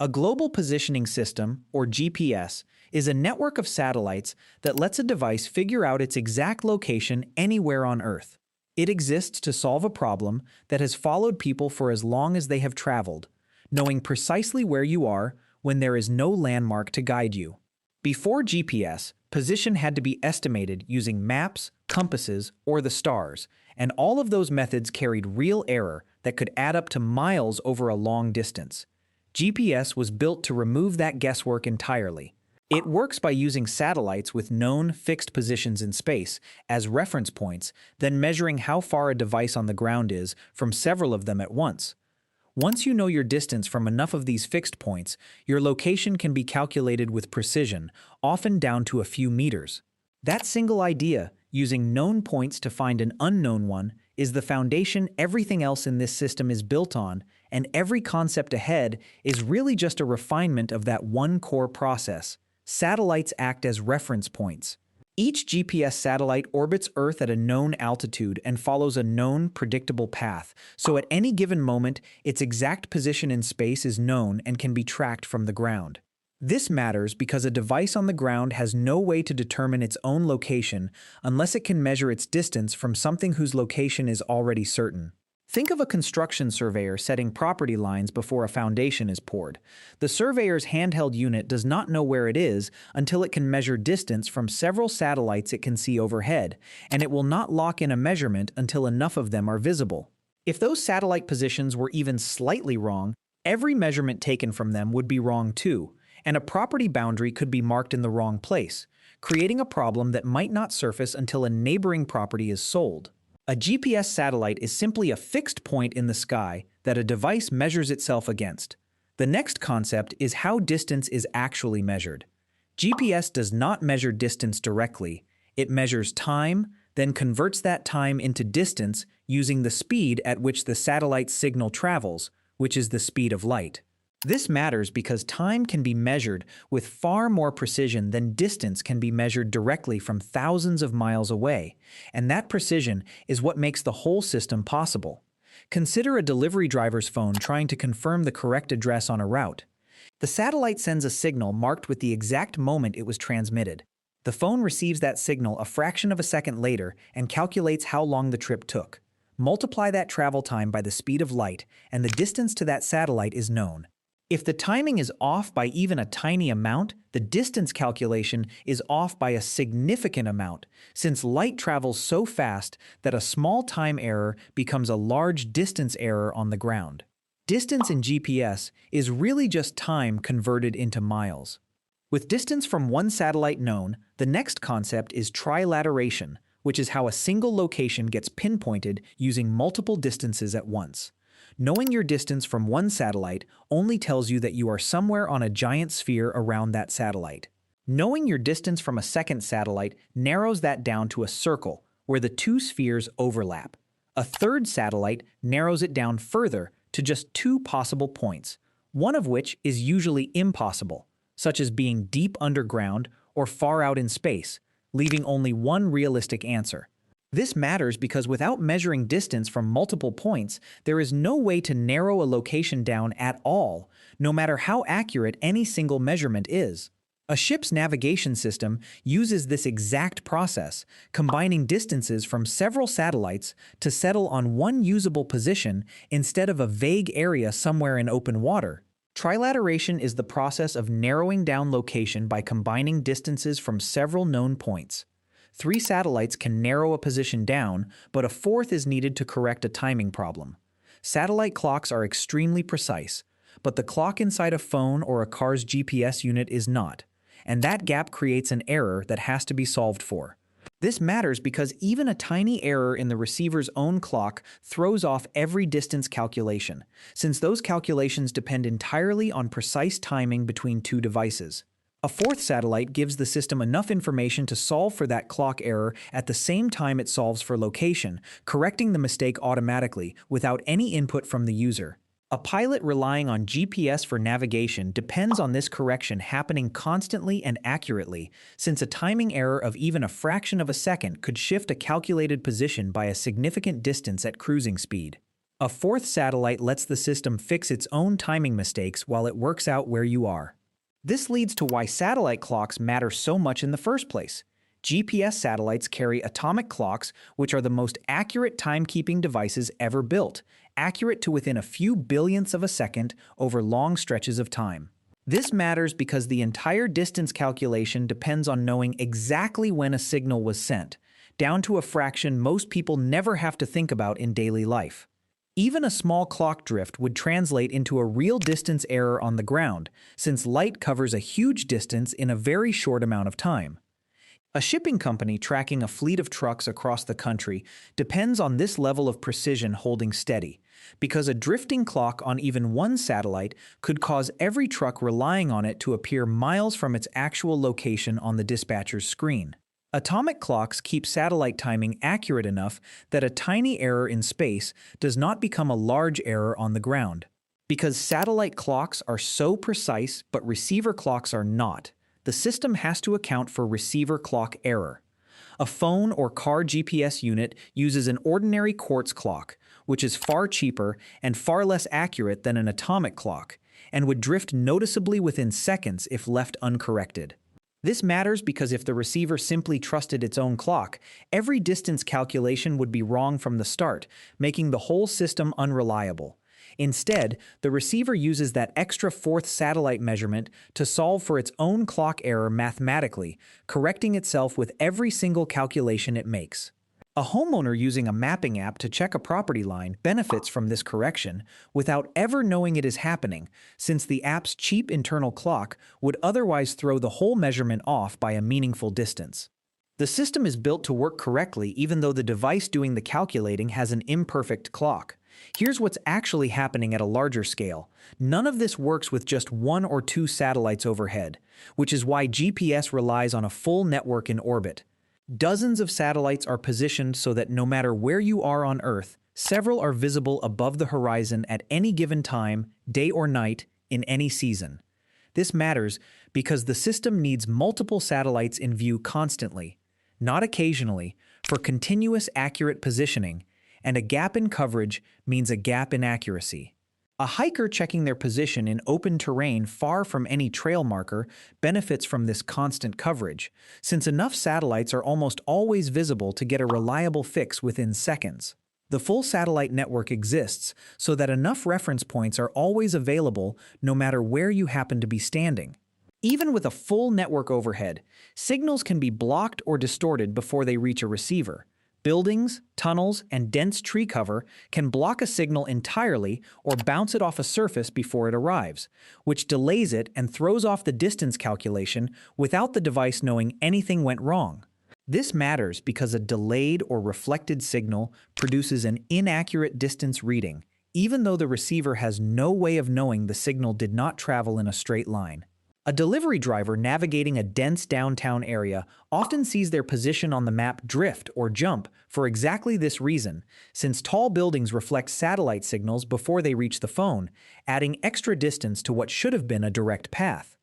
A global positioning system, or GPS, is a network of satellites that lets a device figure out its exact location anywhere on Earth. It exists to solve a problem that has followed people for as long as they have traveled, knowing precisely where you are when there is no landmark to guide you. Before GPS, position had to be estimated using maps, compasses, or the stars, and all of those methods carried real error that could add up to miles over a long distance. GPS was built to remove that guesswork entirely. It works by using satellites with known fixed positions in space as reference points, then measuring how far a device on the ground is from several of them at once. Once you know your distance from enough of these fixed points, your location can be calculated with precision, often down to a few meters. That single idea, using known points to find an unknown one, is the foundation everything else in this system is built on, and every concept ahead is really just a refinement of that one core process. Satellites act as reference points. Each GPS satellite orbits Earth at a known altitude and follows a known, predictable path, so at any given moment, its exact position in space is known and can be tracked from the ground. This matters because a device on the ground has no way to determine its own location unless it can measure its distance from something whose location is already certain. Think of a construction surveyor setting property lines before a foundation is poured. The surveyor's handheld unit does not know where it is until it can measure distance from several satellites it can see overhead, and it will not lock in a measurement until enough of them are visible. If those satellite positions were even slightly wrong, every measurement taken from them would be wrong too, and a property boundary could be marked in the wrong place, creating a problem that might not surface until a neighboring property is sold. A GPS satellite is simply a fixed point in the sky that a device measures itself against. The next concept is how distance is actually measured. GPS does not measure distance directly. It measures time, then converts that time into distance using the speed at which the satellite's signal travels, which is the speed of light. This matters because time can be measured with far more precision than distance can be measured directly from thousands of miles away, and that precision is what makes the whole system possible. Consider a delivery driver's phone trying to confirm the correct address on a route. The satellite sends a signal marked with the exact moment it was transmitted. The phone receives that signal a fraction of a second later and calculates how long the trip took. Multiply that travel time by the speed of light, and the distance to that satellite is known. If the timing is off by even a tiny amount, the distance calculation is off by a significant amount, since light travels so fast that a small time error becomes a large distance error on the ground. Distance in GPS is really just time converted into miles. With distance from one satellite known, the next concept is trilateration, which is how a single location gets pinpointed using multiple distances at once. Knowing your distance from one satellite only tells you that you are somewhere on a giant sphere around that satellite. Knowing your distance from a second satellite narrows that down to a circle where the two spheres overlap. A third satellite narrows it down further to just two possible points, one of which is usually impossible, such as being deep underground or far out in space, leaving only one realistic answer. This matters because without measuring distance from multiple points, there is no way to narrow a location down at all, no matter how accurate any single measurement is. A ship's navigation system uses this exact process, combining distances from several satellites to settle on one usable position instead of a vague area somewhere in open water. Trilateration is the process of narrowing down location by combining distances from several known points. 3 satellites can narrow a position down, but a fourth is needed to correct a timing problem. Satellite clocks are extremely precise, but the clock inside a phone or a car's GPS unit is not, and that gap creates an error that has to be solved for. This matters because even a tiny error in the receiver's own clock throws off every distance calculation, since those calculations depend entirely on precise timing between two devices. A fourth satellite gives the system enough information to solve for that clock error at the same time it solves for location, correcting the mistake automatically without any input from the user. A pilot relying on GPS for navigation depends on this correction happening constantly and accurately, since a timing error of even a fraction of a second could shift a calculated position by a significant distance at cruising speed. A fourth satellite lets the system fix its own timing mistakes while it works out where you are. This leads to why satellite clocks matter so much in the first place. GPS satellites carry atomic clocks, which are the most accurate timekeeping devices ever built, accurate to within a few billionths of a second over long stretches of time. This matters because the entire distance calculation depends on knowing exactly when a signal was sent, down to a fraction most people never have to think about in daily life. Even a small clock drift would translate into a real distance error on the ground, since light covers a huge distance in a very short amount of time. A shipping company tracking a fleet of trucks across the country depends on this level of precision holding steady, because a drifting clock on even one satellite could cause every truck relying on it to appear miles from its actual location on the dispatcher's screen. Atomic clocks keep satellite timing accurate enough that a tiny error in space does not become a large error on the ground. Because satellite clocks are so precise but receiver clocks are not, the system has to account for receiver clock error. A phone or car GPS unit uses an ordinary quartz clock, which is far cheaper and far less accurate than an atomic clock, and would drift noticeably within seconds if left uncorrected. This matters because if the receiver simply trusted its own clock, every distance calculation would be wrong from the start, making the whole system unreliable. Instead, the receiver uses that extra fourth satellite measurement to solve for its own clock error mathematically, correcting itself with every single calculation it makes. A homeowner using a mapping app to check a property line benefits from this correction without ever knowing it is happening, since the app's cheap internal clock would otherwise throw the whole measurement off by a meaningful distance. The system is built to work correctly even though the device doing the calculating has an imperfect clock. Here's what's actually happening at a larger scale. None of this works with just one or two satellites overhead, which is why GPS relies on a full network in orbit. Dozens of satellites are positioned so that no matter where you are on Earth, several are visible above the horizon at any given time, day or night, in any season. This matters because the system needs multiple satellites in view constantly, not occasionally, for continuous accurate positioning, and a gap in coverage means a gap in accuracy. A hiker checking their position in open terrain far from any trail marker benefits from this constant coverage, since enough satellites are almost always visible to get a reliable fix within seconds. The full satellite network exists so that enough reference points are always available no matter where you happen to be standing. Even with a full network overhead, signals can be blocked or distorted before they reach a receiver. Buildings, tunnels, and dense tree cover can block a signal entirely or bounce it off a surface before it arrives, which delays it and throws off the distance calculation without the device knowing anything went wrong. This matters because a delayed or reflected signal produces an inaccurate distance reading, even though the receiver has no way of knowing the signal did not travel in a straight line. A delivery driver navigating a dense downtown area often sees their position on the map drift or jump for exactly this reason, since tall buildings reflect satellite signals before they reach the phone, adding extra distance to what should have been a direct path.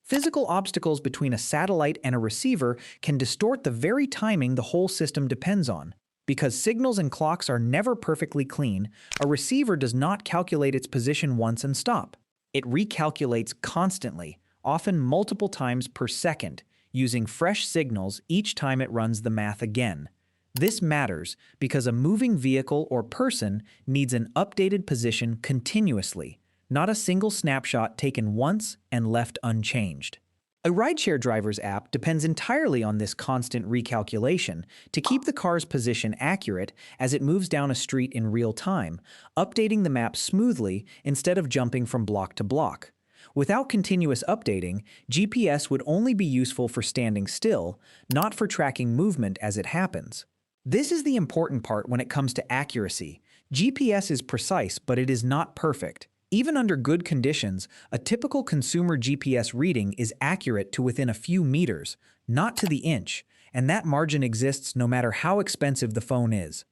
Physical obstacles between a satellite and a receiver can distort the very timing the whole system depends on. Because signals and clocks are never perfectly clean, a receiver does not calculate its position once and stop. It recalculates constantly, often multiple times per second, using fresh signals each time it runs the math again. This matters because a moving vehicle or person needs an updated position continuously, not a single snapshot taken once and left unchanged. A rideshare driver's app depends entirely on this constant recalculation to keep the car's position accurate as it moves down a street in real time, updating the map smoothly instead of jumping from block to block. Without continuous updating, GPS would only be useful for standing still, not for tracking movement as it happens. This is the important part when it comes to accuracy. GPS is precise, but it is not perfect. Even under good conditions, a typical consumer GPS reading is accurate to within a few meters, not to the inch, and that margin exists no matter how expensive the phone is.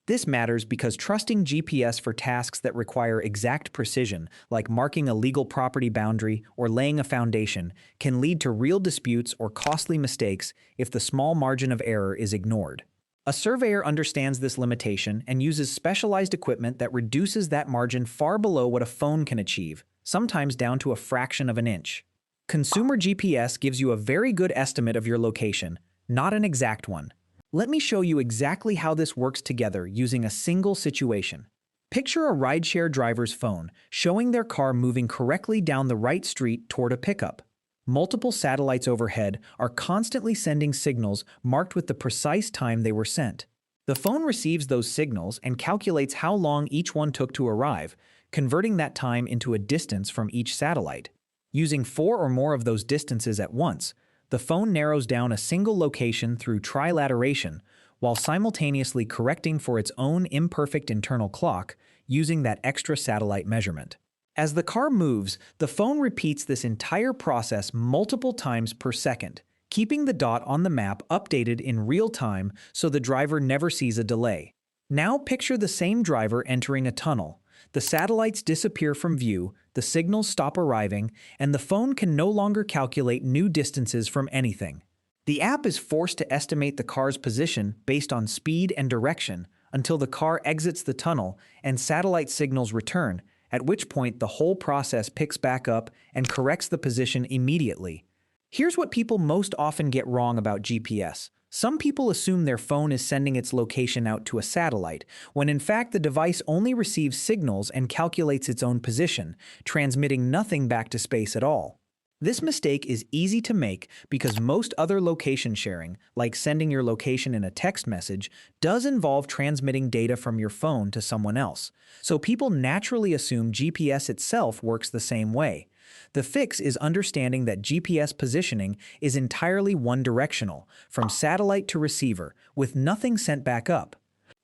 This matters because trusting GPS for tasks that require exact precision, like marking a legal property boundary or laying a foundation, can lead to real disputes or costly mistakes if the small margin of error is ignored. A surveyor understands this limitation and uses specialized equipment that reduces that margin far below what a phone can achieve, sometimes down to a fraction of an inch. Consumer GPS gives you a very good estimate of your location, not an exact one. Let me show you exactly how this works together using a single situation. Picture a rideshare driver's phone showing their car moving correctly down the right street toward a pickup. Multiple satellites overhead are constantly sending signals marked with the precise time they were sent. The phone receives those signals and calculates how long each one took to arrive, converting that time into a distance from each satellite. Using 4 or more of those distances at once, the phone narrows down a single location through trilateration, while simultaneously correcting for its own imperfect internal clock using that extra satellite measurement. As the car moves, the phone repeats this entire process multiple times per second, keeping the dot on the map updated in real time so the driver never sees a delay. Now picture the same driver entering a tunnel. The satellites disappear from view, the signals stop arriving, and the phone can no longer calculate new distances from anything. The app is forced to estimate the car's position based on speed and direction until the car exits the tunnel and satellite signals return, at which point the whole process picks back up and corrects the position immediately. Here's what people most often get wrong about GPS. Some people assume their phone is sending its location out to a satellite, when in fact the device only receives signals and calculates its own position, transmitting nothing back to space at all. This mistake is easy to make because most other location sharing, like sending your location in a text message, does involve transmitting data from your phone to someone else. So people naturally assume GPS itself works the same way. The fix is understanding that GPS positioning is entirely one-directional, from satellite to receiver, with nothing sent back up.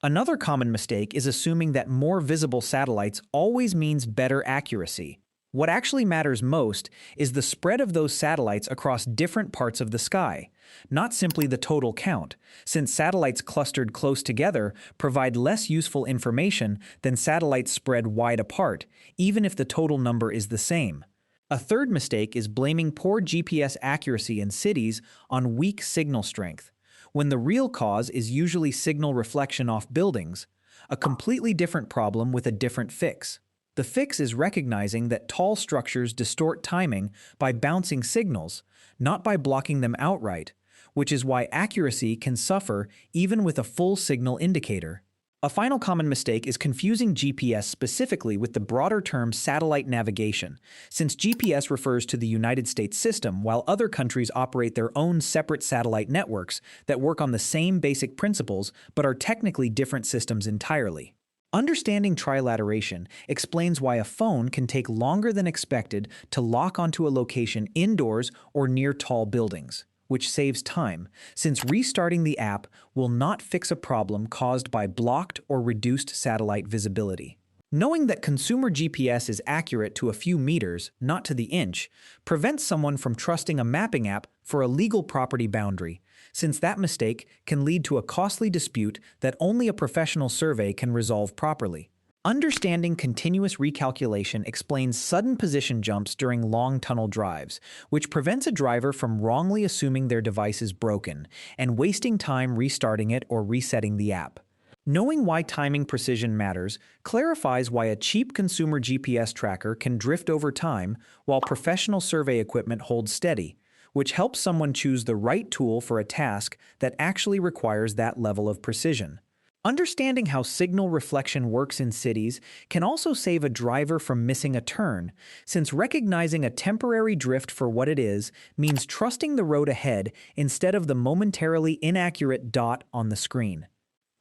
Another common mistake is assuming that more visible satellites always means better accuracy. What actually matters most is the spread of those satellites across different parts of the sky, not simply the total count, since satellites clustered close together provide less useful information than satellites spread wide apart, even if the total number is the same. A third mistake is blaming poor GPS accuracy in cities on weak signal strength, when the real cause is usually signal reflection off buildings, a completely different problem with a different fix. The fix is recognizing that tall structures distort timing by bouncing signals, not by blocking them outright, which is why accuracy can suffer even with a full signal indicator. A final common mistake is confusing GPS specifically with the broader term satellite navigation, since GPS refers to the United States system while other countries operate their own separate satellite networks that work on the same basic principles but are technically different systems entirely. Understanding trilateration explains why a phone can take longer than expected to lock onto a location indoors or near tall buildings, which saves time, since restarting the app will not fix a problem caused by blocked or reduced satellite visibility. Knowing that consumer GPS is accurate to a few meters, not to the inch, prevents someone from trusting a mapping app for a legal property boundary, since that mistake can lead to a costly dispute that only a professional survey can resolve properly. Understanding continuous recalculation explains sudden position jumps during long tunnel drives, which prevents a driver from wrongly assuming their device is broken and wasting time restarting it or resetting the app. Knowing why timing precision matters clarifies why a cheap consumer GPS tracker can drift over time while professional survey equipment holds steady, which helps someone choose the right tool for a task that actually requires that level of precision. Understanding how signal reflection works in cities can also save a driver from missing a turn, since recognizing a temporary drift for what it is means trusting the road ahead instead of the momentarily inaccurate dot on the screen.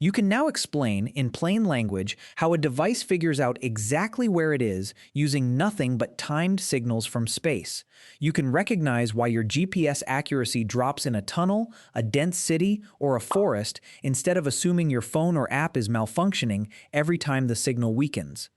You can now explain, in plain language, how a device figures out exactly where it is using nothing but timed signals from space. You can recognize why your GPS accuracy drops in a tunnel, a dense city, or a forest instead of assuming your phone or app is malfunctioning every time the signal weakens.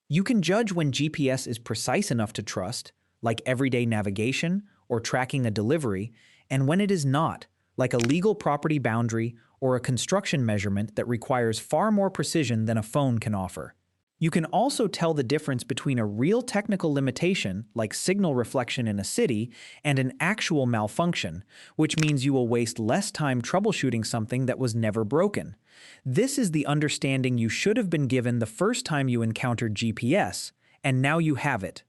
You can judge when GPS is precise enough to trust, like everyday navigation or tracking a delivery, and when it is not, like a legal property boundary or a construction measurement that requires far more precision than a phone can offer. You can also tell the difference between a real technical limitation, like signal reflection in a city, and an actual malfunction, which means you will waste less time troubleshooting something that was never broken. This is the understanding you should have been given the first time you encountered GPS, and now you have it.